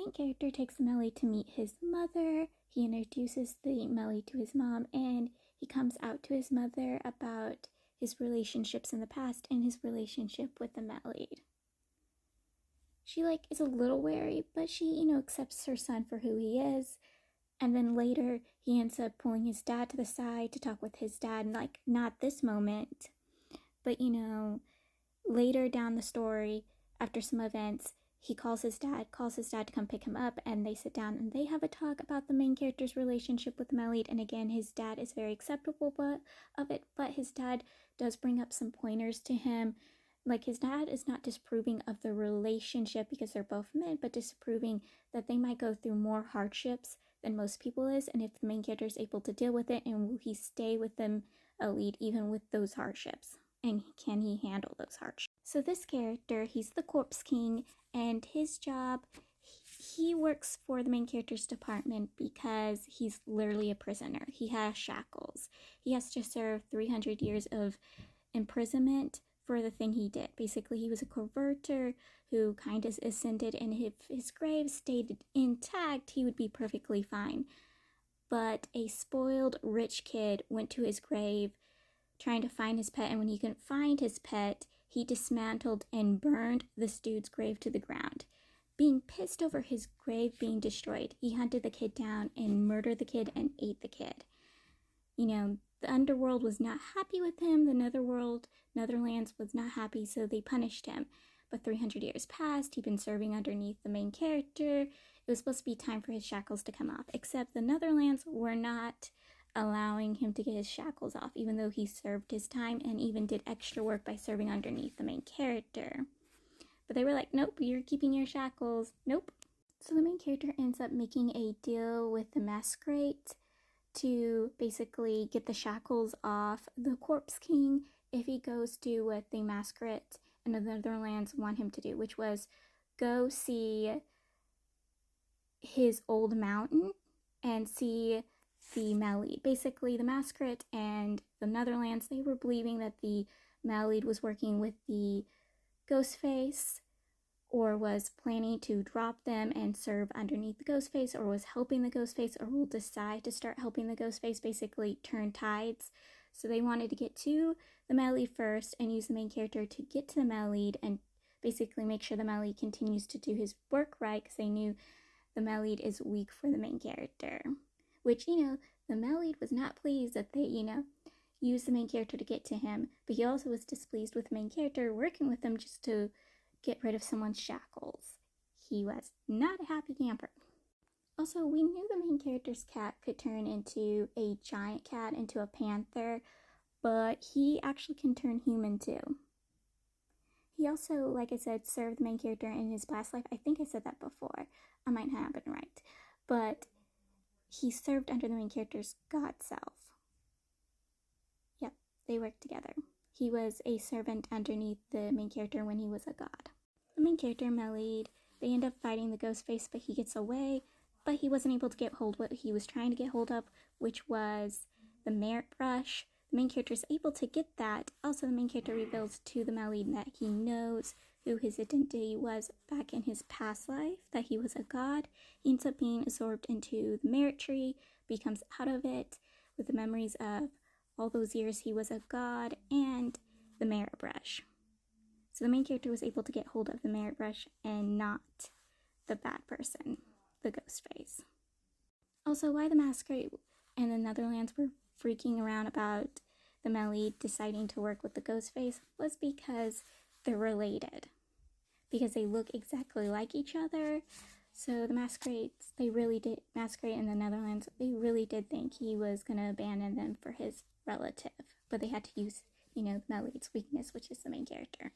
main character takes the Melly to meet his mother. He introduces the Melly to his mom, and he comes out to his mother about his relationships in the past and his relationship with the Melly. She is a little wary, but she, accepts her son for who he is. And then later, he ends up pulling his dad to the side to talk with his dad, and not this moment, but later down the story, after some events, he calls his dad to come pick him up, and they sit down and they have a talk about the main character's relationship with Melly. And again, his dad is very acceptable of it, but his dad does bring up some pointers to him. His dad is not disapproving of the relationship because they're both men, but disapproving that they might go through more hardships than most people is, and if the main character is able to deal with it, and will he stay with them lead even with those hardships, and can he handle those hardships. So this character, he's the Corpse King, and his job, he works for the main character's department because he's literally a prisoner. He has shackles. He has to serve 300 years of imprisonment for the thing he did. Basically, he was a converter who kind of ascended, and if his grave stayed intact, he would be perfectly fine. But a spoiled rich kid went to his grave trying to find his pet, and when he couldn't find his pet, he dismantled and burned this dude's grave to the ground. Being pissed over his grave being destroyed, he hunted the kid down and murdered the kid and ate the kid. The underworld was not happy with him. The Netherlands was not happy, so they punished him. But 300 years passed. He'd been serving underneath the main character. It was supposed to be time for his shackles to come off, except the Netherlands were not allowing him to get his shackles off, even though he served his time and even did extra work by serving underneath the main character. But they were like, nope, you're keeping your shackles. Nope. So the main character ends up making a deal with the Masquerade to basically get the shackles off the Corpse King if he goes to what the Masquerade and the Netherlands want him to do, which was go see his old mountain and see the Melly. Basically, the Masquerade and the Netherlands, they were believing that the Melly was working with the Ghostface, or was planning to drop them and serve underneath the Ghostface, or was helping the Ghostface, or will decide to start helping the Ghostface, basically turn tides. So they wanted to get to the Melly first and use the main character to get to the Melly and basically make sure the Melly continues to do his work right, because they knew the Melly is weak for the main character. Which, the Melly was not pleased that they, used the main character to get to him, but he also was displeased with the main character working with him just to get rid of someone's shackles. He was not a happy camper. Also, we knew the main character's cat could turn into a giant cat, into a panther, but he actually can turn human too. He also, like I said, served the main character in his past life. I think I said that before. I might not have been right. But he served under the main character's god self. Yep, they worked together. He was a servant underneath the main character when he was a god. The main character, Melly, they end up fighting the Ghostface, but he gets away. But he wasn't able to get hold of what he was trying to get hold of, which was the merit brush. The main character is able to get that. Also, the main character reveals to the Melly that he knows who his identity was back in his past life, that he was a god. He ends up being absorbed into the merit tree, becomes out of it with the memories of all those years he was a god, and the merit brush. So the main character was able to get hold of the merit brush and not the bad person, the Ghostface. Also, why the Masquerade and the Netherlands were freaking around about the Melly deciding to work with the Ghostface was because they're related. Because they look exactly like each other. So the Masquerades, Masquerade in the Netherlands, they really did think he was going to abandon them for his relative. But they had to use, the Melly's weakness, which is the main character.